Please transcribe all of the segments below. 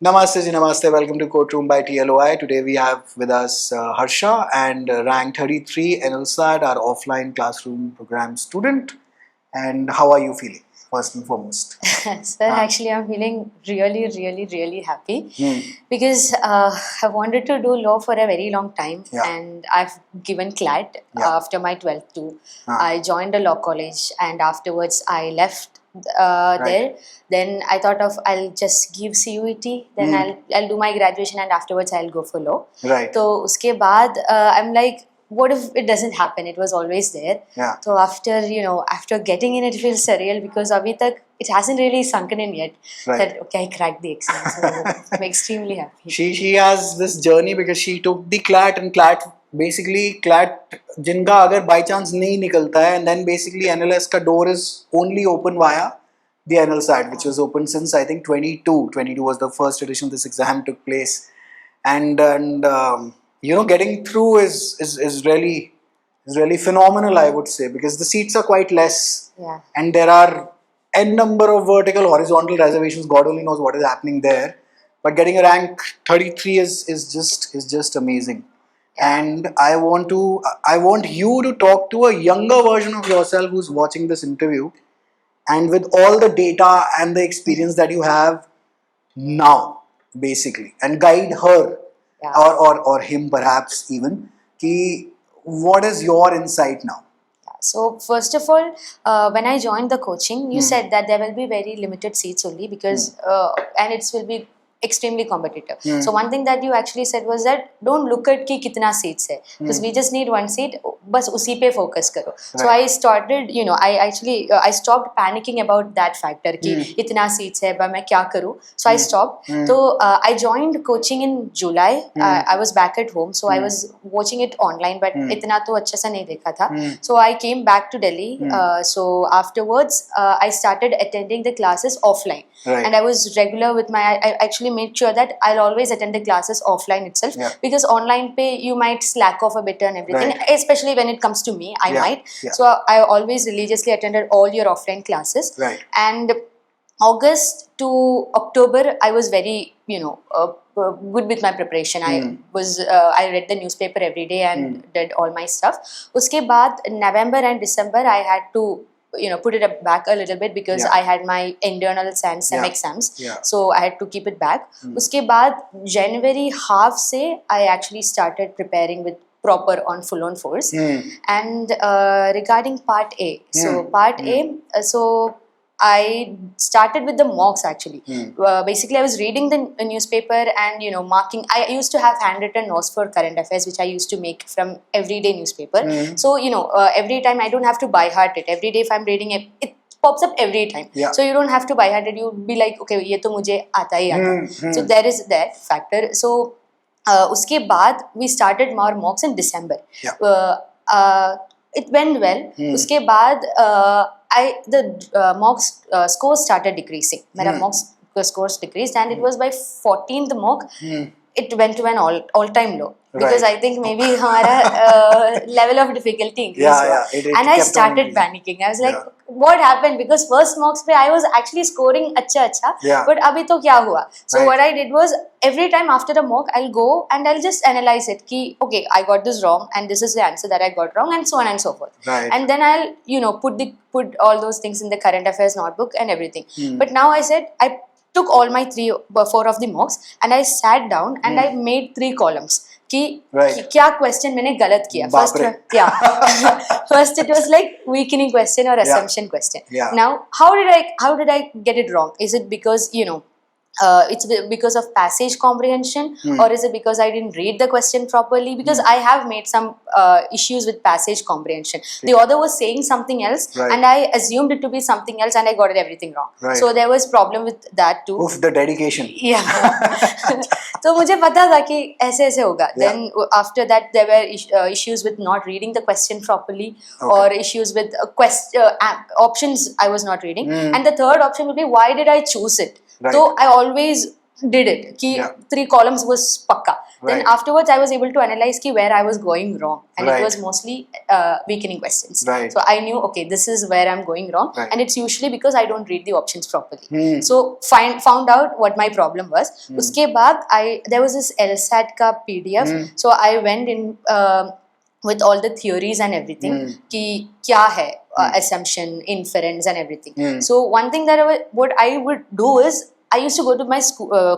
Namaste ji, namaste. Welcome to Courtroom by TLOI. Today we have with us Harsha and rank 33 NLSAT, our offline classroom program student. And how are you feeling, first and foremost? Sir, actually, I'm feeling really happy Hmm. because I wanted to do law for a very long time, Yeah. and I've given CLAT Yeah. after my 12th too. Ah. I joined a law college, and afterwards I left Right. there. Then I thought of I'll just give CUET, then I'll do my graduation, and afterwards I'll go for law. Right. So uske baad I'm like, what if it doesn't happen? It was always there. Yeah. So after getting in, it feels surreal because abhi tak it hasn't really sunken in yet. Right. That okay, I cracked the exam. So I'm extremely happy. She has this journey because she took the CLAT and CLAT basically CLAT जिनका अगर by chance नहीं निकलता है and then basically NLS का door is only open via the NLSAT, which was open since I think 22 was the first edition this exam took place, and getting through is really phenomenal, I would say, because the seats are quite less. Yeah. And there are n number of vertical horizontal reservations. God only knows what is happening there, but getting a rank 33 is just amazing. And I want you to talk to a younger version of yourself who's watching this interview, and with all the data and the experience that you have now, basically, and guide her. Yeah. Or him, perhaps even, ki what is your insight now? So first of all, when I joined the coaching, you said that there will be very limited seats only because and it will be extremely competitive. So one thing that you actually said was that don't look at ki kitna seats hai, because we just need one seat, bas usi pe focus karo. So I started, I stopped panicking about that factor ki itna seats hai, but main kya karu. So I stopped. So I joined coaching in July. I was back at home, so I was watching it online, but itna to अच्छा सा नहीं देखा था. So I came back to Delhi. So afterwards, I started attending the classes offline. Right. And I was regular with I actually made sure that I'll always attend the classes offline itself, because online pay you might slack off a bit and everything, especially when it comes to me, I might. So I always religiously attended all your offline classes. Right. And August to October, I was very, good with my preparation. I read the newspaper every day and did all my stuff. Uske baad, November and December, I had to, put it back a little bit because I had my internals and sem exams. Yeah. So I had to keep it back. Uske baad, January half se, I actually started preparing with proper on full on force. And regarding part A, so part A, so I started with the mocks actually. Basically, I was reading the newspaper and marking. I used to have handwritten notes for current affairs, which I used to make from everyday newspaper. So every time I don't have to by heart it. Every day, if I'm reading it pops up every time. Yeah. So you don't have to by heart it. You'll be like, okay, ये तो मुझे आता ही आता. So there is that factor. So उसके बाद we started our mocks in December. Yeah. It went well. उसके बाद the mocks scores started decreasing. मेरा mocks scores decreased, and it was by 14th mock it went to an all-time low. Because I think maybe हमारा level of difficulty increased. And I started panicking. I was like, what happened? Because first mocks पे I was actually scoring अच्छा, but अभी तो क्या हुआ? So what I did was, every time after the mock, I'll go and I'll just analyze it. Ki, okay, I got this wrong, and this is the answer that I got wrong, and so on and so forth. Right. And then I'll put all those things in the current affairs notebook and everything. But now I said I took all my 4 of the mocks and I sat down and I made 3 columns. कि क्या question मैंने गलत किया. First it was like weakening question or assumption question. Now how did I get it wrong? Is it because it's because of passage comprehension, or is it because I didn't read the question properly? Because I have made some issues with passage comprehension. The author was saying something else, and I assumed it to be something else, and I got it everything wrong. So there was problem with that too. Oof, the dedication. Yeah. तो मुझे पता था कि ऐसे होगा. Then after that there were issues with not reading the question properly, or issues with options I was not reading. And the third option would be, why did I choose it? So I always did it ki Yeah. 3 columns was pakka. Then Right. afterwards I was able to analyze ki where I was going wrong, and Right. it was mostly weakening questions. Right. So I knew, okay, this is where I'm going wrong. Right. And it's usually because I don't read the options properly. Hmm. So found out what my problem was. Uske baad there was this LSAT ka PDF. So I went in with all the theories and everything ki kya hai assumption, inference and everything. So one thing that what I would do is I used to go to my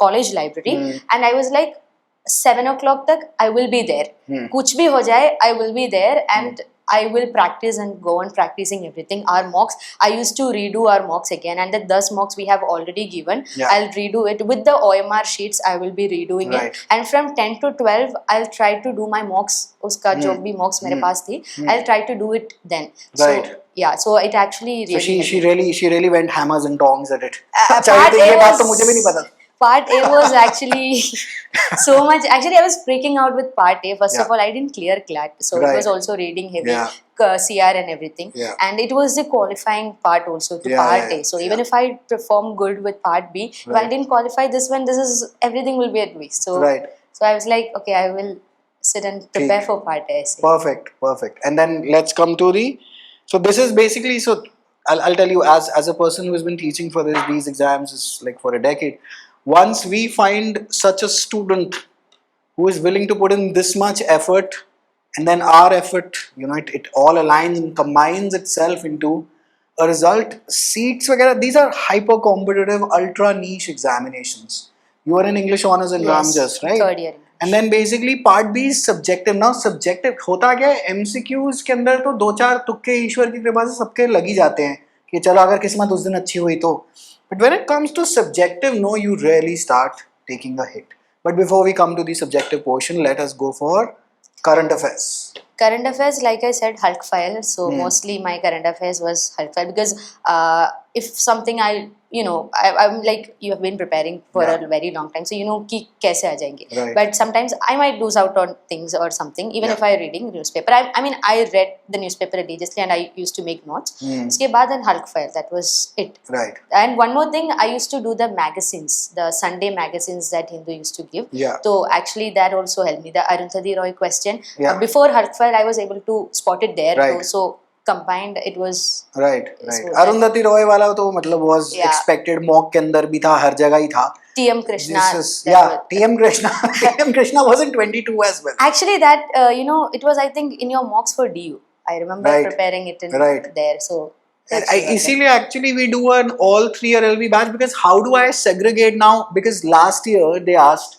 college library, and I was like 7 o'clock tak I will be there. Kuch bhi ho jaye, I will be there, and I will practice and go on practicing everything. Our mocks, I used to redo our mocks again, and the 10 mocks we have already given. Yeah. I'll redo it with the OMR sheets. I will be redoing Right. it, and from 10 to 12 I'll try to do my mocks. Uska jo bhi mocks mere paas thi, I'll try to do it then. Right. So yeah, so it actually really So she helped. she really went hammers and tongs at it. Part अच्छा, A ये बात तो was- मुझे भी नहीं पता. Part A was actually so much. Actually, I was freaking out with Part A. First of Yeah. all, I didn't clear CLAT, so Right. it was also reading heavy, Yeah. CR and everything. Yeah. And it was the qualifying part also to Yeah, Part yeah, A. So yeah. even if I perform good with Part B, if I Right. didn't qualify this one, this is everything will be at waste. So Right. so I was like, okay, I will sit and prepare ठीक. for Part A. Perfect. And then let's come to the. So this is basically so. I'll tell you as a person who has been teaching for these exams is like for a decade. Once we find such a student who is willing to put in this much effort, and then our effort, it all aligns and combines itself into a result. Seats, वगैरह, these are hyper competitive, ultra niche examinations. You are in English honors and Yes, just right. third year. And then basically part B is subjective. Now subjective होता क्या है, MCQs के अंदर तो 2-4 तुक्के ईश्वर की कृपा से सबके लग ही जाते हैं कि चलो अगर किस्मत उस दिन अच्छी हुई तो. But when it comes to subjective, no, you really start taking a hit. But before we come to the subjective portion, let us go for current affairs. Current affairs, like I said, Hulk file. So mostly my current affairs was Hulk file, because if something I'm like, you have been preparing for Yeah. a very long time, so you know ki kaise aa jayenge. Right. But sometimes I might lose out on things or something, even Yeah. if I reading newspaper. I mean, I read the newspaper religiously and I used to make notes. Uske baad then Hulk file, that was it. Right. And one more thing, I used to do the magazines, the Sunday magazines that Hindu used to give. Yeah. So actually that also helped me. The Arundhati Roy question. Yeah. Before Hulk file, I was able to spot it there. Right. Too. So combined, it was. Right. So Arundhati Roy वाला तो मतलब was Yeah. expected, mock के अंदर भी था, हर जगह ही था. TM Krishna. This is, that yeah, was- TM Krishna. TM Krishna was in 22 as well. Actually, that it was, I think, in your mocks for DU. I remember Right. preparing it in Right. there. So. इसीलिए actually we do an all 3-year LV batch, because how do I segregate now? Because last year they asked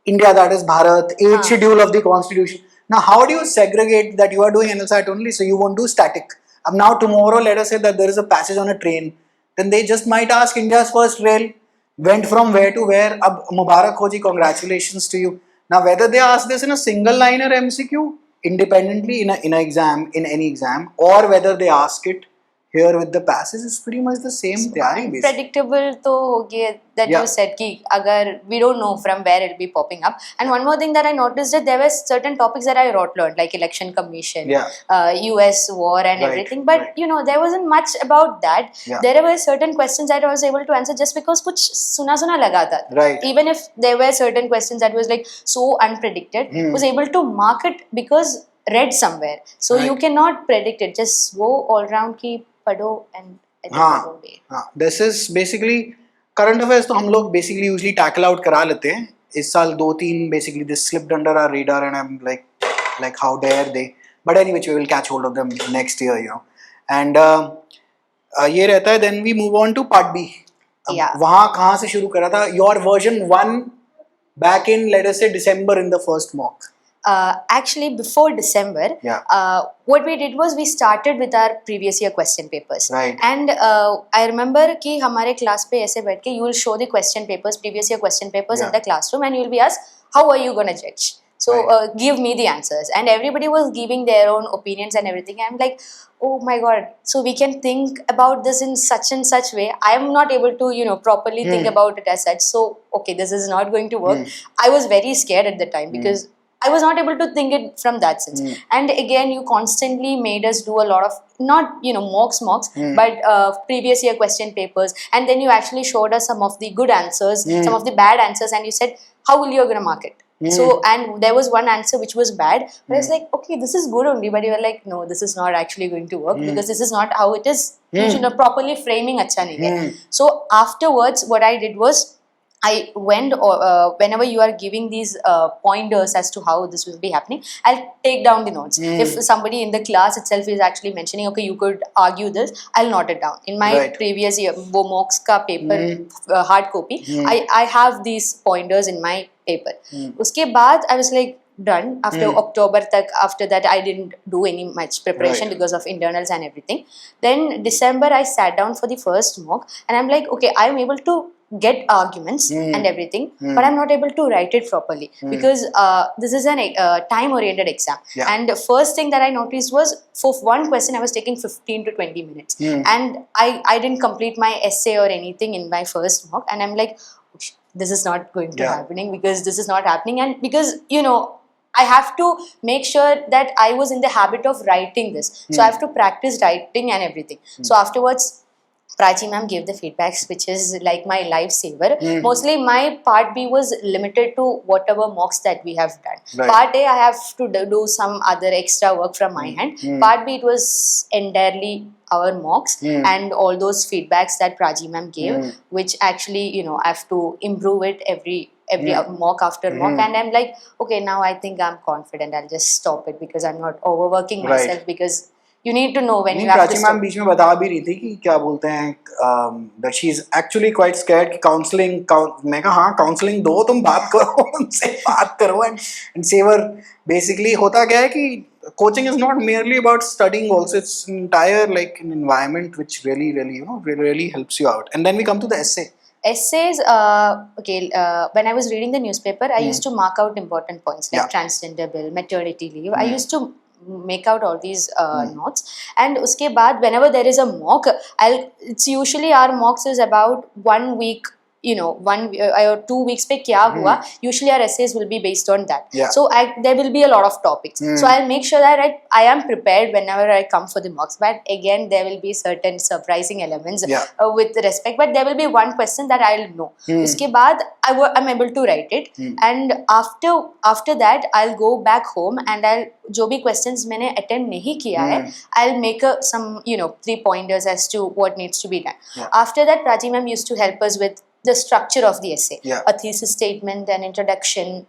India, that is Bharat, 8th schedule of the constitution. Now how do you segregate that you are doing NLSAT only, so you won't do static? Now tomorrow let us say that there is a passage on a train, then they just might ask India's first rail went from where to where. Ab Mubarak ho ji, congratulations to you. Now whether they ask this in a single liner MCQ independently in a exam, in any exam, or whether they ask it here with the passage, is pretty much the same theory basically. Predictable to ho gaya that Yeah. you said ki agar we don't know from where it'll be popping up. And one more thing that I noticed, that there were certain topics that I learned, like election commission, Yeah. US war and Right, everything. But right. there wasn't much about that. Yeah. There were certain questions that I was able to answer just because kuch suna laga tha. Right. Even if there were certain questions that was like so unpredicted, was able to mark it because read somewhere. So you Right. cannot predict it. Just go all round ki padho and I think it will be. हाँ, this is basically current affairs. तो हम लोग basically usually tackle out करा लेते हैं. इस साल 2-3 basically this slipped under our radar, and I'm like how dare they? But anyway, we will catch hold of them next year, And ये रहता है. Then we move on to part B. अब Yeah. वहाँ कहाँ से शुरू करा था? Your version 1 back in, let us say, December in the first mock. Actually, before December, Yeah. what we did was we started with our previous year question papers. Right. And I remember कि हमारे class पे ऐसे बैठ के you will show the question papers, previous year question papers in Yeah. the classroom, and you will be asked, how are you going to judge? So Right. give me the answers. And everybody was giving their own opinions and everything. I'm like, oh my god, so we can think about this in such and such way. I am not able to properly think about it as such. So okay, this is not going to work. I was very scared at the time because I was not able to think it from that sense. And again, you constantly made us do a lot of, not, mocks, but previous year question papers. And then you actually showed us some of the good answers, some of the bad answers, and you said, how will you going to mark it? So, and there was one answer which was bad, but I was like, okay, this is good only, but you were like, no, this is not actually going to work because this is not how it is. You should know, properly framing acha nahi hai. So afterwards, what I did was, I went, whenever you are giving these pointers as to how this will be happening, I'll take down the notes. If somebody in the class itself is actually mentioning, okay, you could argue this, I'll note it down. In my previous year, वो mocks का paper hard copy, I have these pointers in my paper. उसके बाद I was like, done. After October tak, after that I didn't do any much preparation because of internals and everything. Then December I sat down for the first mock and I'm like, okay, I'm able to get arguments and everything, but I'm not able to write it properly because this is an time oriented exam. And the first thing that I noticed was, for one question I was taking 15 to 20 minutes and I didn't complete my essay or anything in my first mock, and I'm like, this is not going to happening because this is not happening. And because I have to make sure that I was in the habit of writing this. So I have to practice writing and everything. So afterwards, Prachi ma'am gave the feedbacks, which is like my lifesaver. Mostly my part B was limited to whatever mocks that we have done. Part A, I have to do some other extra work from my hand. Part B, it was entirely our mocks and all those feedbacks that Prachi ma'am gave, which actually, I have to improve it every mock after mock. And I'm like, okay, now I think I'm confident. I'll just stop it because I'm not overworking myself, because you need to know when you have to stop. Prachi ma'am बीच में बता भी रही थी कि क्या बोलते हैं, that she is actually quite scared कि counseling, मैं कहा हाँ counseling दो, तुम बात करो उनसे बात करो and save her. Basically होता क्या है कि coaching is not merely about studying also, it's an entire like an environment which really really helps you out. And then we come to the essay. Essays, when I was reading the newspaper, I used to mark out important points like transgender bill, maternity leave. I used to make out all these notes, and uske baad whenever there is a mock, it's usually our mocks is about 1 week, 1 or 2 weeks pe kya hua. Usually our essays will be based on that. So there will be a lot of topics. So I'll make sure that I am prepared whenever I come for the mocks. But again, there will be certain surprising elements with respect. But there will be one question that I'll know. Uske baad I'm able to write it, and after that I'll go back home and I'll जो भी questions मैंने attempt नहीं किया है, I'll make some 3 pointers as to what needs to be done. After that, Prachi ma'am used to help us with the structure of the essay, a thesis statement, an introduction,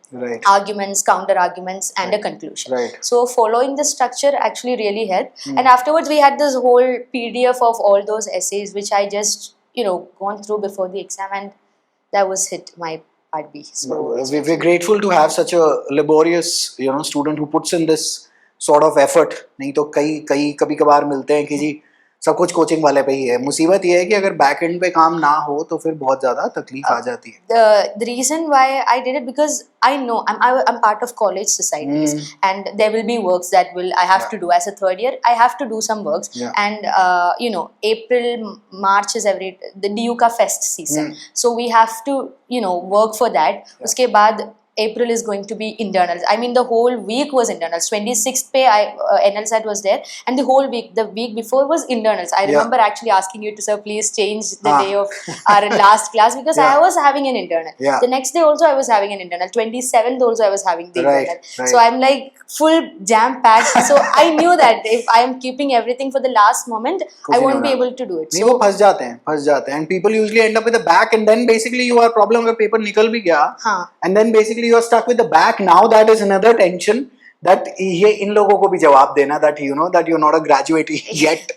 arguments, counter arguments, and a conclusion. So following the structure actually really helped. And afterwards we had this whole PDF of all those essays which I just gone through before the exam, and that was hit my part B. So we're grateful to have such a laborious student who puts in this sort of effort. नहीं तो कई कभी कभार मिलते हैं कि जी सब कुछ कोचिंग वाले पे ही है. मुसीबत ये है कि अगर बैक एंड पे काम ना हो तो फिर बहुत ज़्यादा तकलीफ आ जाती है. The reason why I did it, because I know I'm part of college societies, and there will be works that I have to do as a third year. I have to do some works, and April, March is the DU ka fest season, so we have to work for that. Uske baad April is going to be internals. I mean, the whole week was internals. 26th pay, NLSAT was there, and the week before was internals. I remember actually asking you to, sir, please change the day of our last class, because I was having an internal. The next day also I was having an internal. 27th also I was having the internal. So I'm like full jam packed. So I knew that if I am keeping everything for the last moment, I won't be able to do it. नहीं, वो फंस जाते हैं. And people usually end up with a back, and then basically you are problem अगर paper निकल भी गया, and then basically you are stuck with the back. Now that is another tension, that ये इन लोगों को भी जवाब देना, that that you're not a graduate yet.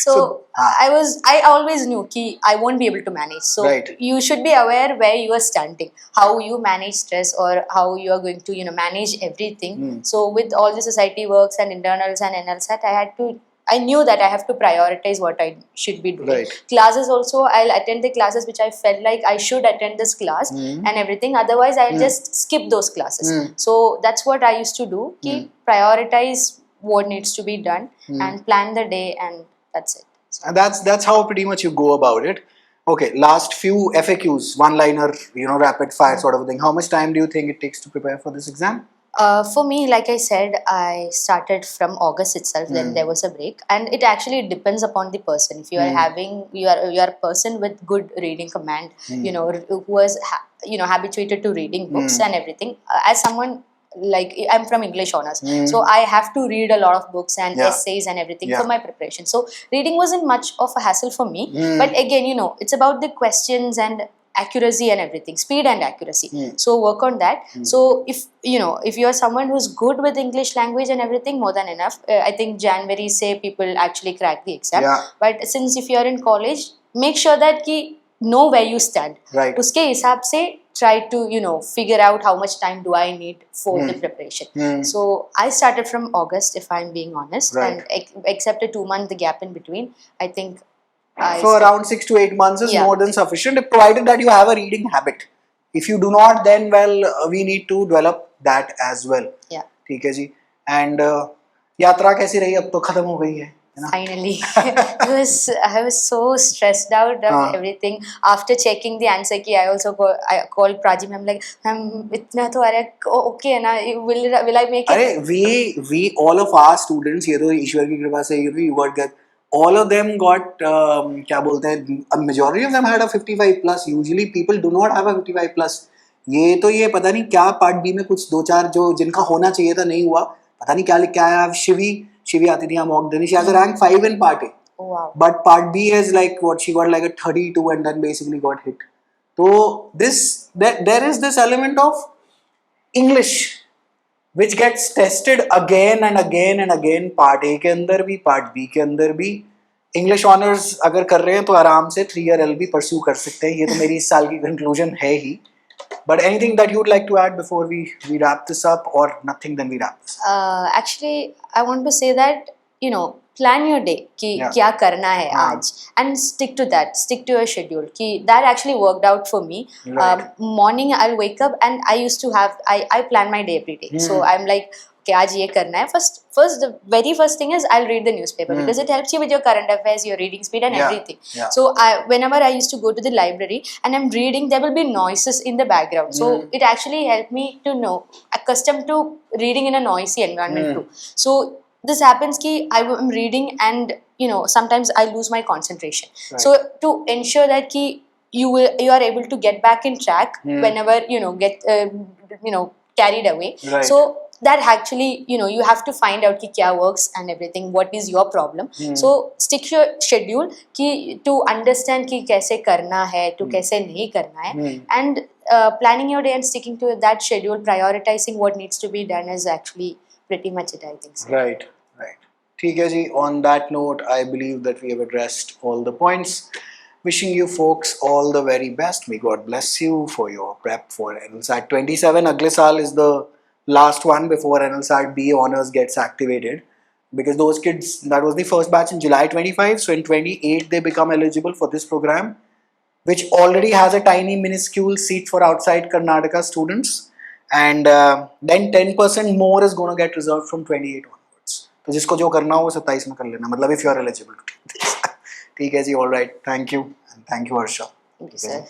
So I always knew कि I won't be able to manage. So you should be aware where you are standing, how you manage stress, or how you are going to manage everything. So with all the society works and internals and NLSAT, I knew that I have to prioritize what I should be doing. Classes also, I'll attend the classes which I felt like I should attend this class and everything. Otherwise, I'll just skip those classes. So that's what I used to do. Prioritize what needs to be done and plan the day, and that's it. And that's how pretty much you go about it. Okay, last few FAQs, one-liner, rapid fire sort of a thing. How much time do you think it takes to prepare for this exam? For me, like I said, I started from August itself. Then there was a break, and it actually depends upon the person. If you are you are a person with good reading command, who was habituated to reading books and everything. As someone, like, I'm from English honors, so I have to read a lot of books and essays and everything for my preparation. So reading wasn't much of a hassle for me. But again, it's about the questions and accuracy and everything, speed and accuracy. So work on that. So if you are someone who's good with English language and everything, more than enough. I think January say people actually crack the exam. But since if you are in college, make sure that ki know where you stand. Uske hisab se try to figure out how much time do I need for the preparation. So I started from August, if I'm being honest, and except a 2-month gap in between, I think so around 6 to 8 months is more than sufficient, provided that you have a reading habit. If you do not, then we need to develop that as well. ठीक है जी. And यात्रा कैसी रही? अब तो खत्म हो गई है ना? Finally. I was so stressed out of everything. After checking the answer key, I called Prajim. I'm like, itna to aa raha hai, okay है ना? Will I make it? अरे we all of our students, ये तो ईश्वर की कृपा से you got that. All of them got क्या बोलते हैं, a majority of them had a 55 plus. Usually people do not have a 55 plus. ये पता नहीं क्या पार्ट बी में कुछ 2-4 जो जिनका होना चाहिए था नहीं हुआ, पता नहीं क्या लिख के आया. शिवी आती थी mock then she has a rank 5 in part A. Oh, wow. But part B is like what she got like a 32 and then basically got hit. So there is this element of English which gets tested again and again and again. Part A के अंदर भी, part B के अंदर भी. English honors अगर कर रहे हैं तो आराम से 3-year LLB pursue कर सकते हैं. ये तो मेरी इस साल की conclusion है ही. But anything that you would like to add before we wrap this up, or nothing, then we wrap this up? Actually, I want to say that, plan your day कि क्या करना है आज, and stick to that. Stick to your schedule. कि that actually worked out for me. Morning I'll wake up and I used to have I plan my day every day. So I'm like, okay, आज ये करना है. First the very first thing is I'll read the newspaper because it helps you with your current affairs, your reading speed and everything. So whenever I used to go to the library and I'm reading, there will be noises in the background. So it actually helped me to know, accustomed to reading in a noisy environment too. So this happens ki I'm reading and sometimes I lose my concentration. So to ensure that ki you are able to get back in track whenever get carried away. So that actually you have to find out ki kya works and everything, what is your problem. So stick your schedule ki to understand ki kaise karna hai, to kaise nahi karna hai, and planning your day and sticking to that schedule, prioritizing what needs to be done is actually pretty much it, I think so. Right. ठीक है जी. On that note, I believe that we have addressed all the points. Wishing you folks all the very best. May God bless you for your prep for NLSAT 27. अगले साल is the last one before NLSAT B honors gets activated, because those kids, that was the first batch in July 25, so in 28 they become eligible for this program, which already has a tiny minuscule seat for outside Karnataka students, and then 10% more is going to get reserved from 28 onwards. तो जिसको जो करना हो वो 27 में कर लेना, मतलब if you are eligible to take this. ठीक है जी. All right, thank you, and thank you Harsha. Thank you sir.